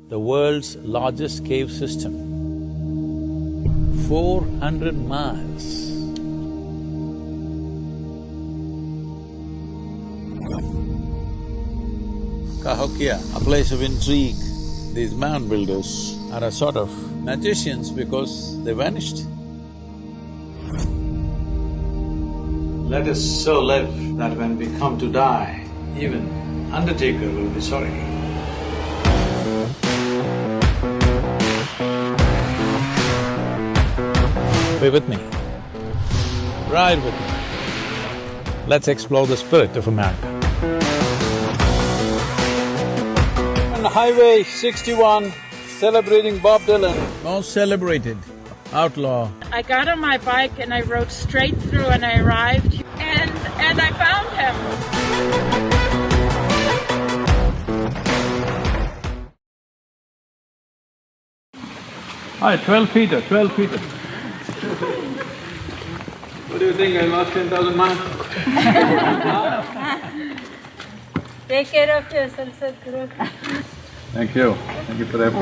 the world's largest cave system, 400 miles. Cahokia, a place of intrigue. These mound builders are a sort of magicians because they vanished. Let us so live that when we come to die, even undertaker will be sorry. Be with me. Ride with me. Let's explore the spirit of America. On Highway 61, celebrating Bob Dylan. Most celebrated outlaw. I got on my bike and I rode straight through and I arrived and I found him. Hi, 12-feeter, 12-feeter. What do you think, I lost 10,000 miles? Take care of yourself, Sadhguru. Thank you for that.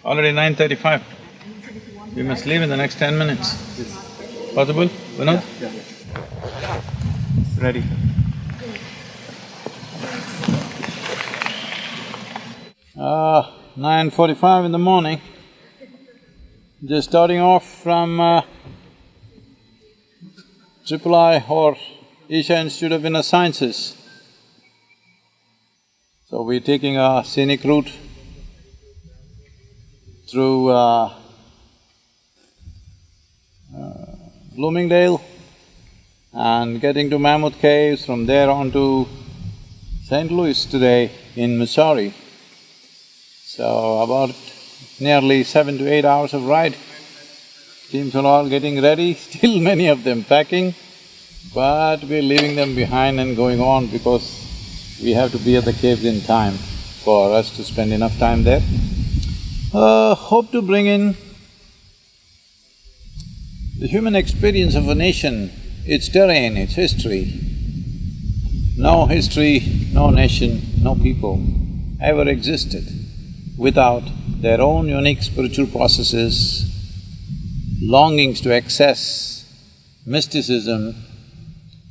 Already 9:35. We must leave in the next 10 minutes. Possible, Vinod? Yeah. Ready. Ah, 9:45 in the morning. Just starting off from III or Isha Institute of Inner Sciences. So we're taking a scenic route through Bloomingdale and getting to Mammoth Caves, from there on to St. Louis today in Missouri. So about nearly 7 to 8 hours of ride. Teams are all getting ready, still many of them packing, but we're leaving them behind and going on because we have to be at the caves in time for us to spend enough time there. Hope to bring in the human experience of a nation, its terrain, its history. No history, no nation, no people ever existed without their own unique spiritual processes, longings to access mysticism,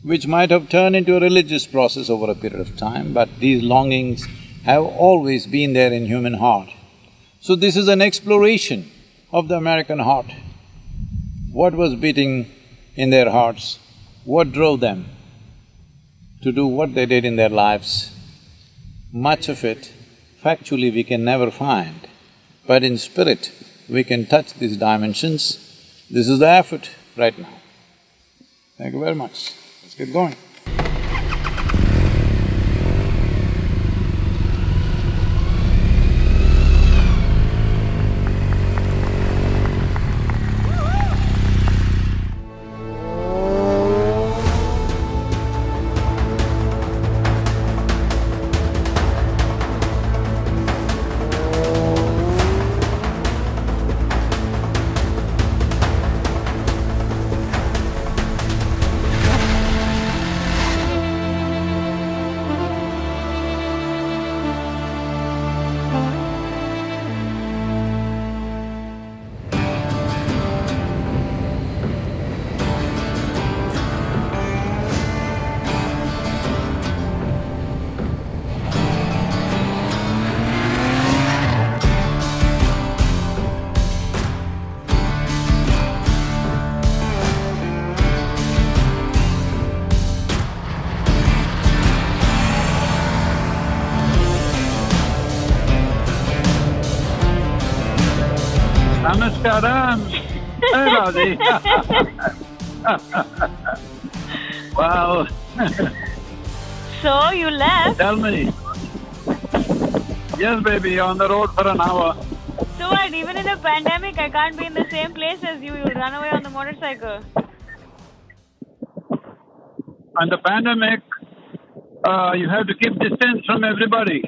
which might have turned into a religious process over a period of time, but these longings have always been there in human heart. So this is an exploration of the American heart. What was beating in their hearts? What drove them to do what they did in their lives? Much of it, factually, we can never find, but in spirit, we can touch these dimensions. This is the effort right now. Thank you very much. Let's get going. Namaskaram! Hey, Radhi! Wow! So you left? Tell me. Yes, baby, on the road for an hour. So what, even in a pandemic I can't be in the same place as you, you'll run away on the motorcycle. And the pandemic, you have to keep distance from everybody.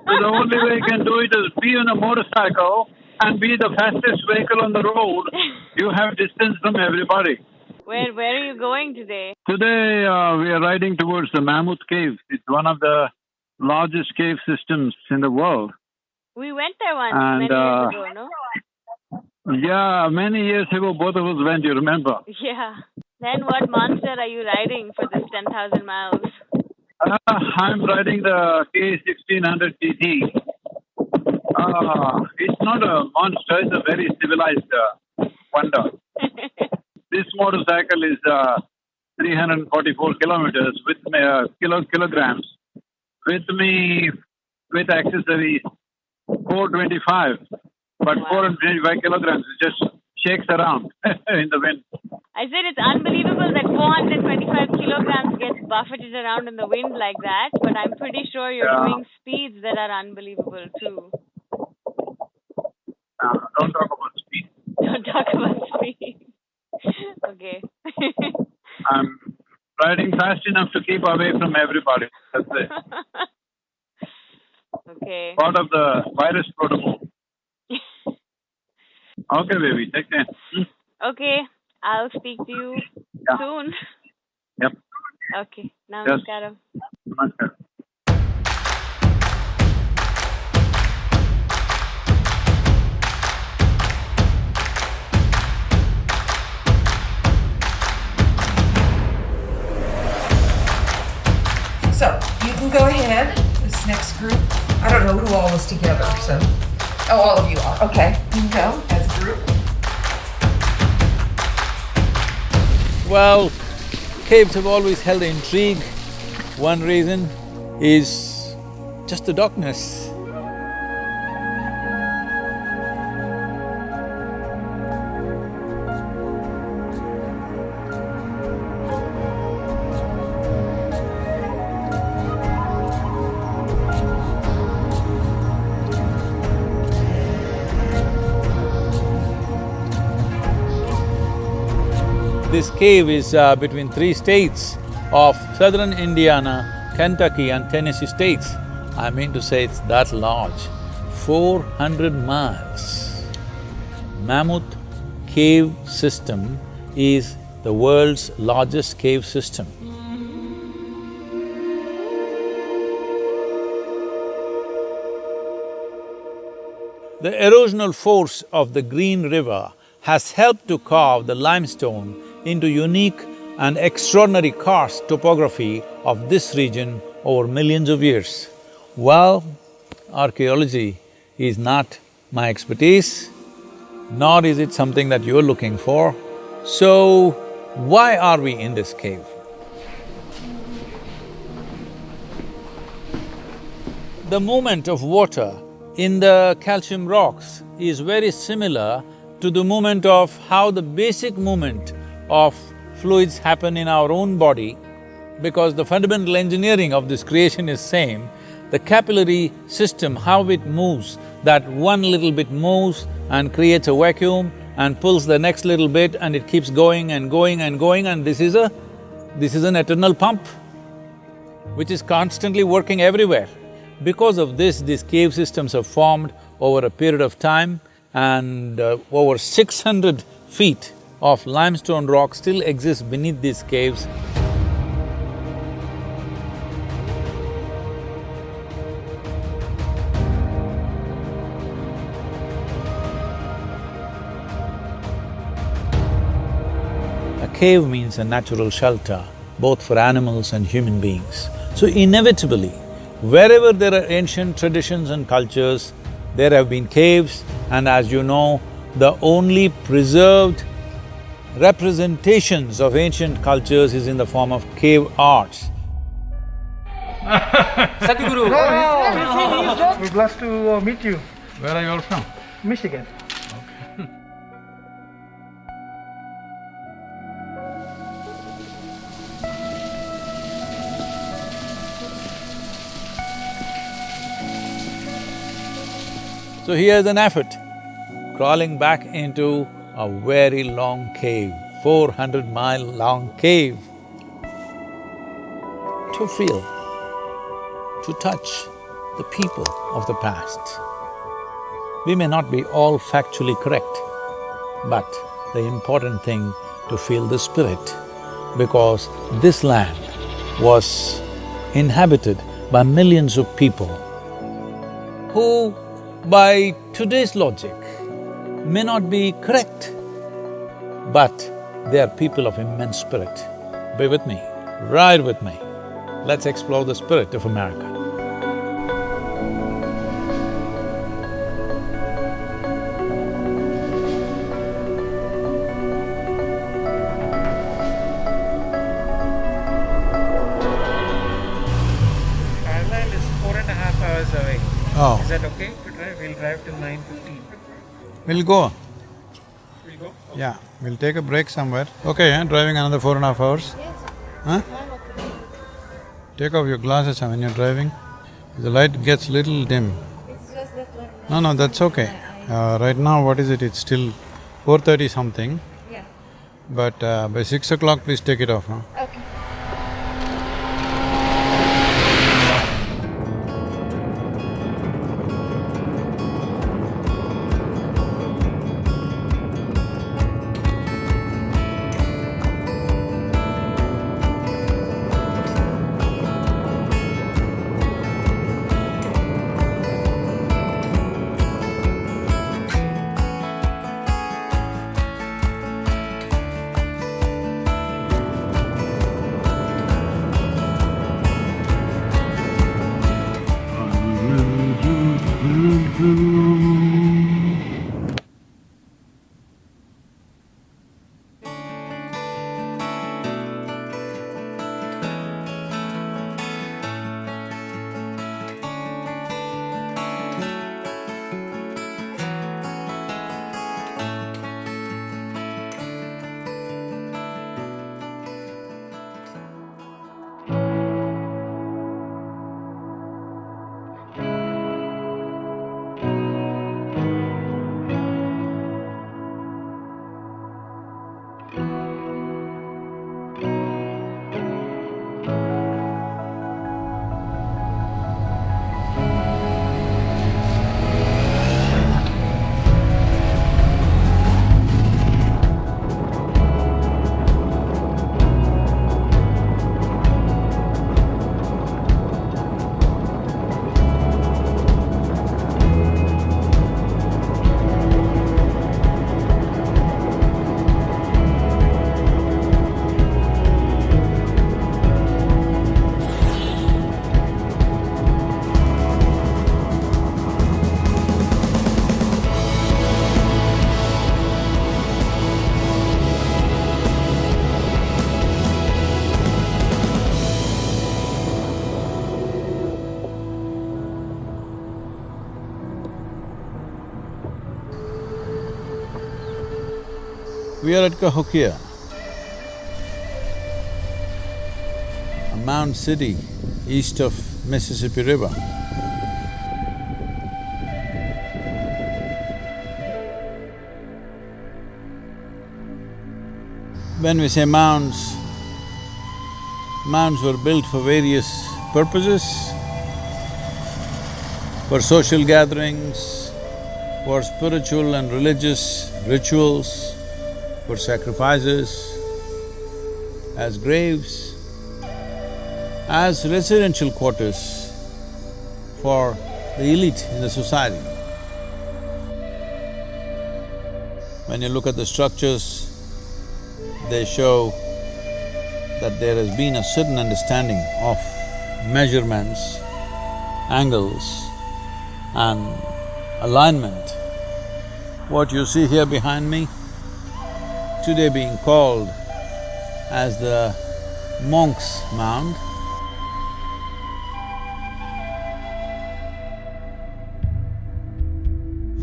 So the only way you can do it is be on a motorcycle and be the fastest vehicle on the road. You have distance from everybody. Where are you going today? Today, we are riding towards the Mammoth Cave. It's one of the largest cave systems in the world. We went there once, And, many years ago, no? Yeah, many years ago, both of us went, you remember? Yeah. Then what monster are you riding for this 10,000 miles? I'm riding the K1600 TT. It's not a monster, it's a very civilized wonder. This motorcycle is 344 kilometers with kilograms. With me, with accessories, 425. But 425 kilograms, it just shakes around in the wind. I said it's unbelievable that 425 kilograms gets buffeted around in the wind like that, but I'm pretty sure you're doing speeds that are unbelievable too. Don't talk about speed. Don't talk about speed. Okay. I'm riding fast enough to keep away from everybody. That's it. Okay. Part of the virus protocol. Okay, baby. Take care. Okay. I'll speak to you soon. Yep. Okay. Namaskaram. Namaskar. So, you can go ahead, this next group. I don't know who all was together, so. Oh, all of you are. Okay, you can go as a group. Well, caves have always held intrigue. One reason is just the darkness. This cave is between three states of southern Indiana, Kentucky and Tennessee states. I mean to say it's that large, 400 miles. Mammoth Cave System is the world's largest cave system. The erosional force of the Green River has helped to carve the limestone into unique and extraordinary karst topography of this region over millions of years. Well, archaeology is not my expertise, nor is it something that you're looking for. So, why are we in this cave? The movement of water in the calcium rocks is very similar to the movement of how the basic movement of fluids happen in our own body, because the fundamental engineering of this creation is same. The capillary system, how it moves, that one little bit moves and creates a vacuum and pulls the next little bit and it keeps going and going and going, and this is an eternal pump which is constantly working everywhere. Because of this, these cave systems have formed over a period of time, and over 600 feet of limestone rock still exists beneath these caves. A cave means a natural shelter, both for animals and human beings. So inevitably, wherever there are ancient traditions and cultures, there have been caves, and as you know, the only preserved representations of ancient cultures is in the form of cave arts. Sadhguru! Oh, we're blessed to meet you. Where are you all from? Michigan. So here's an effort, crawling back into a very long cave, 400-mile long cave, to feel, to touch the people of the past. We may not be all factually correct, but the important thing to feel the spirit, because this land was inhabited by millions of people who, by today's logic, may not be correct, but they are people of immense spirit. Be with me, ride with me. Let's explore the spirit of America. Ireland is 4.5 hours away. Oh. Is that okay to drive? We'll drive till 9:15. We'll go. We'll go? Yeah, we'll take a break somewhere. Okay, driving another 4.5 hours? Yes. Huh? Take off your glasses when you're driving. The light gets little dim. It's just that one. No, that's okay. Right now, what is it? It's still 4:30 something. Yeah. But by 6 o'clock, please take it off, huh? Okay. We are at Cahokia, a mound city east of Mississippi River. When we say mounds, mounds were built for various purposes, for social gatherings, for spiritual and religious rituals, for sacrifices, as graves, as residential quarters for the elite in the society. When you look at the structures, they show that there has been a certain understanding of measurements, angles and alignment. What you see here behind me, today being called as the Monk's Mound.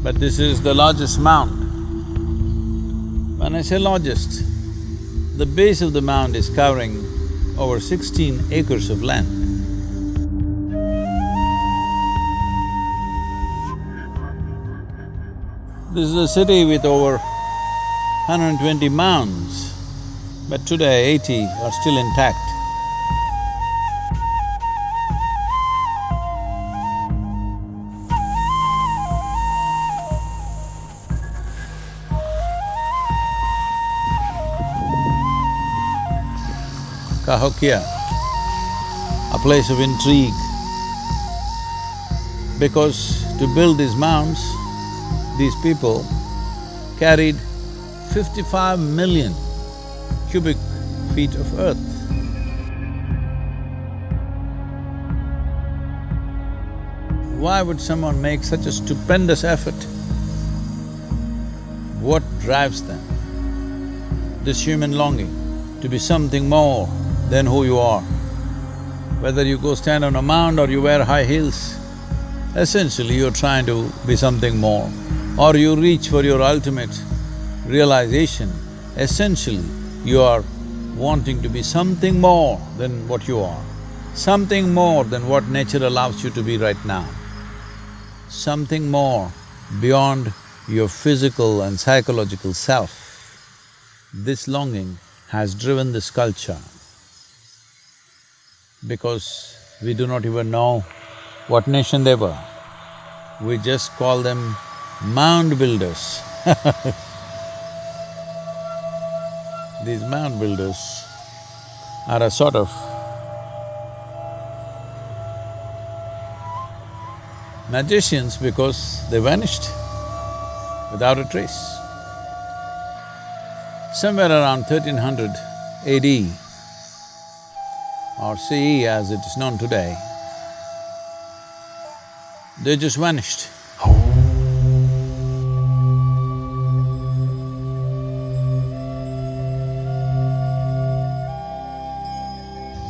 But this is the largest mound. When I say largest, the base of the mound is covering over 16 acres of land. This is a city with over 120 mounds, but today 80 are still intact. Cahokia, a place of intrigue, Because to build these mounds, these people carried 55 million cubic feet of earth. Why would someone make such a stupendous effort? What drives them? This human longing to be something more than who you are. Whether you go stand on a mound or you wear high heels, essentially you're trying to be something more. Or you reach for your ultimate realization, essentially you are wanting to be something more than what you are, something more than what nature allows you to be right now, something more beyond your physical and psychological self. This longing has driven this culture because we do not even know what nation they were. We just call them mound builders. These mound builders are a sort of magicians because they vanished without a trace. Somewhere around 1300 AD or CE as it is known today, they just vanished.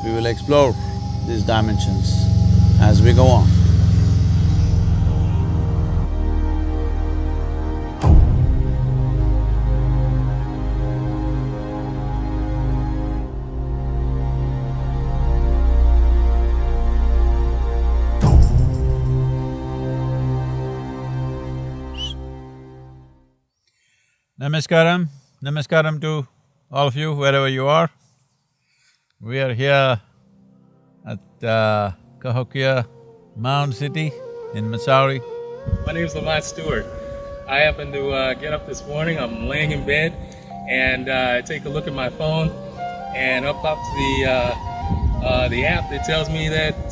We will explore these dimensions as we go on. Namaskaram, namaskaram to all of you wherever you are. We are here at Cahokia Mound City in Missouri. My name is Lamont Stewart. I happened to get up this morning, I'm laying in bed, and I take a look at my phone, and up pops the app that tells me that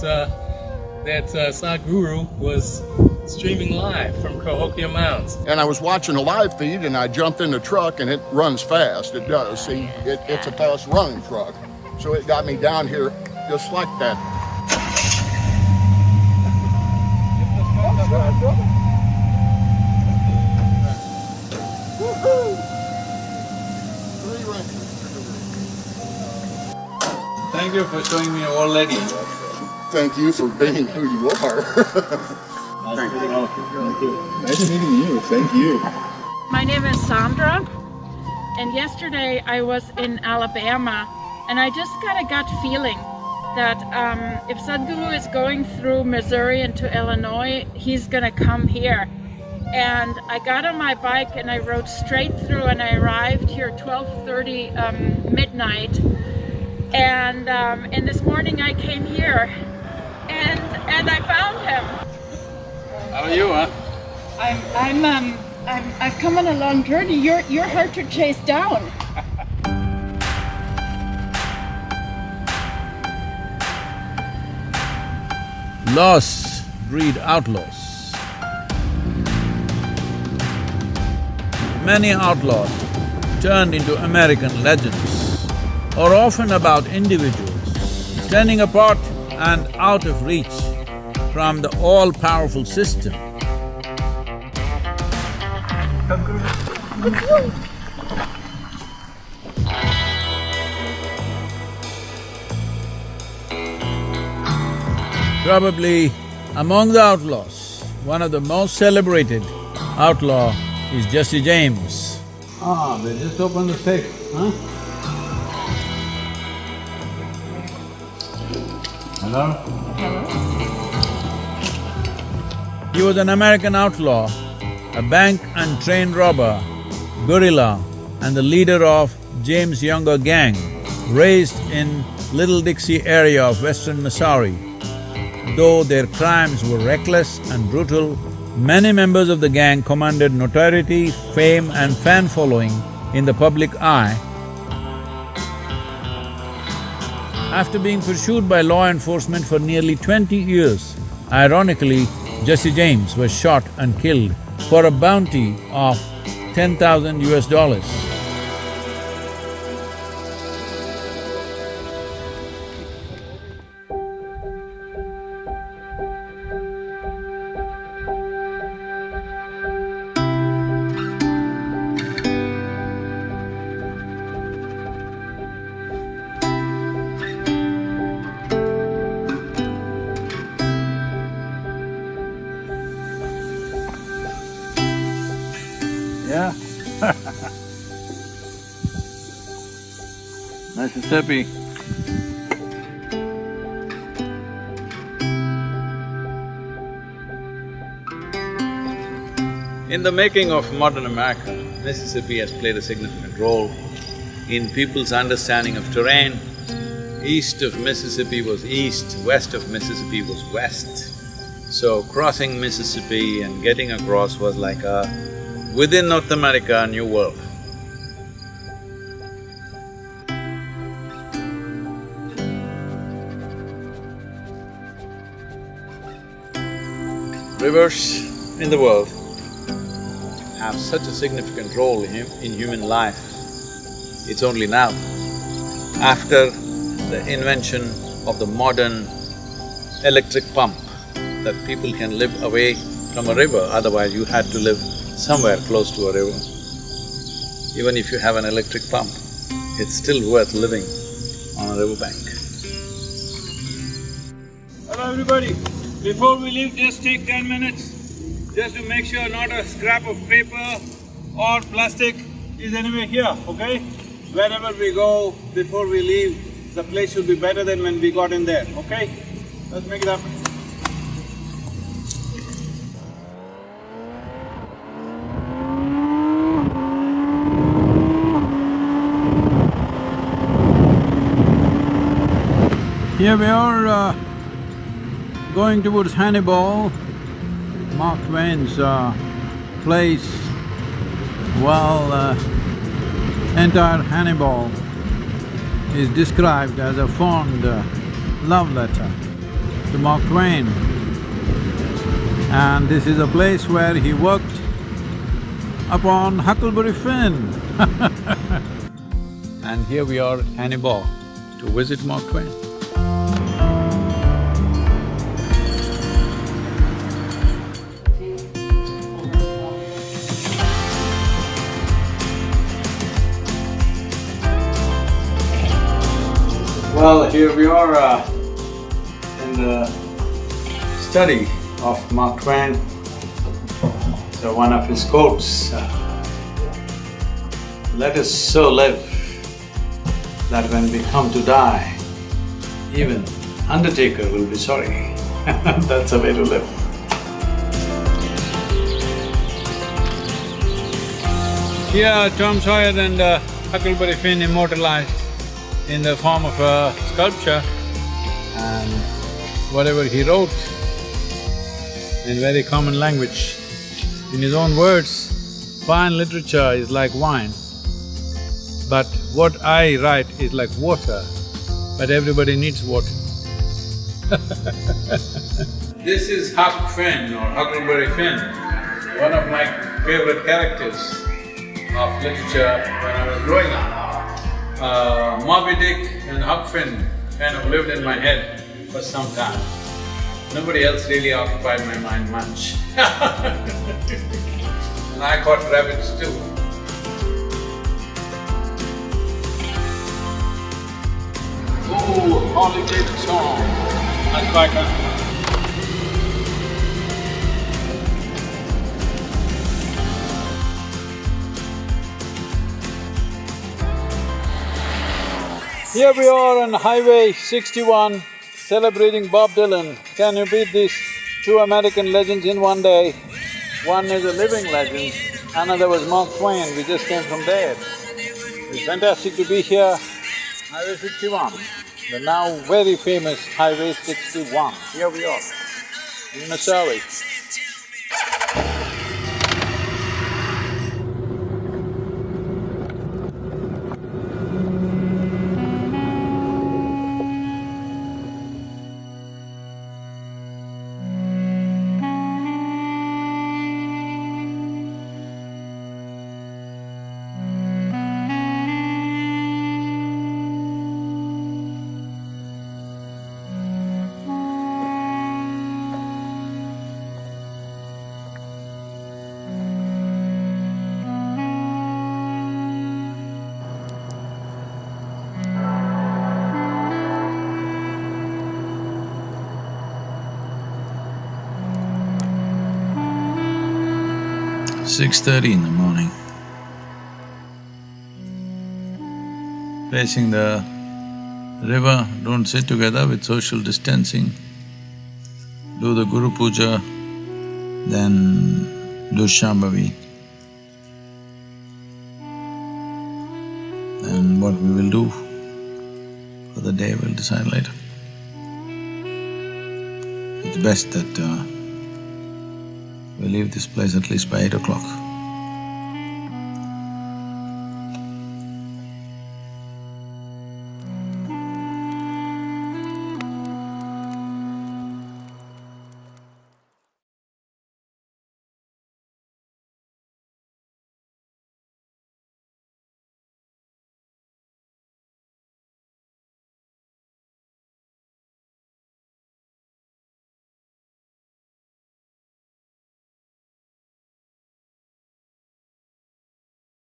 Sadhguru was streaming live from Cahokia Mounds. And I was watching a live feed and I jumped in the truck and it runs fast, it does. See, it's a fast running truck. So it got me down here just like that. Thank you for showing me your old lady. Thank you for being who you are. Thank you. Nice meeting you. Thank you. My name is Sandra, and yesterday I was in Alabama, and I just got a gut feeling that if Sadhguru is going through Missouri into Illinois, he's gonna come here. And I got on my bike and I rode straight through, and I arrived here 12:30 midnight. And this morning I came here, and I found him. How are you, huh? I've come on a long journey. You're hard to chase down. Lost breed outlaws. Many outlaws turned into American legends are often about individuals standing apart and out of reach from the all-powerful system. Probably among the outlaws, one of the most celebrated outlaw is Jesse James. Ah, they just opened the safe, huh? Hello? He was an American outlaw, a bank and train robber, guerrilla, and the leader of James Younger gang, raised in Little Dixie area of western Missouri. Though their crimes were reckless and brutal, many members of the gang commanded notoriety, fame and fan following in the public eye. After being pursued by law enforcement for nearly 20 years, ironically, Jesse James was shot and killed for a bounty of 10,000 US dollars. Yeah. Mississippi. In the making of modern America, Mississippi has played a significant role in people's understanding of terrain. East of Mississippi was east, west of Mississippi was west. So crossing Mississippi and getting across was like within North America, a new world. Rivers in the world have such a significant role in human life. It's only now, after the invention of the modern electric pump, that people can live away from a river, otherwise you had to live somewhere close to a river. Even if you have an electric pump, it's still worth living on a riverbank. Hello everybody, before we leave, just take 10 minutes just to make sure not a scrap of paper or plastic is anywhere here, okay? Wherever we go, before we leave, the place should be better than when we got in there, okay? Let's make it happen. Here we are going towards Hannibal, Mark Twain's place. Well, entire Hannibal is described as a fond love letter to Mark Twain. And this is a place where he worked upon Huckleberry Finn. And here we are at Hannibal to visit Mark Twain. Well, here we are in the study of Mark Twain. So one of his quotes, let us so live that when we come to die, even undertaker will be sorry. That's a way to live. Here Tom Sawyer and Huckleberry Finn immortalized in the form of a sculpture, and whatever he wrote in very common language. In his own words, fine literature is like wine, but what I write is like water, but everybody needs water. This is Huck Finn or Huckleberry Finn, one of my favorite characters of literature when I was growing up. Moby Dick and Huck Finn kind of lived in my head for some time. Nobody else really occupied my mind much. And I caught rabbits too. Oh, Holly David song. That's quite nice. Here we are on Highway 61, celebrating Bob Dylan. Can you beat these two American legends in one day? One is a living legend, another was Mark Twain. We just came from there. It's fantastic to be here. Highway 61, the now very famous Highway 61. Here we are, in Missouri. 6:30 in the morning. Facing the river, don't sit together with social distancing. Do the Guru Puja, then do Shambhavi. And what we will do for the day we'll decide later. It's best that we leave this place at least by 8 o'clock.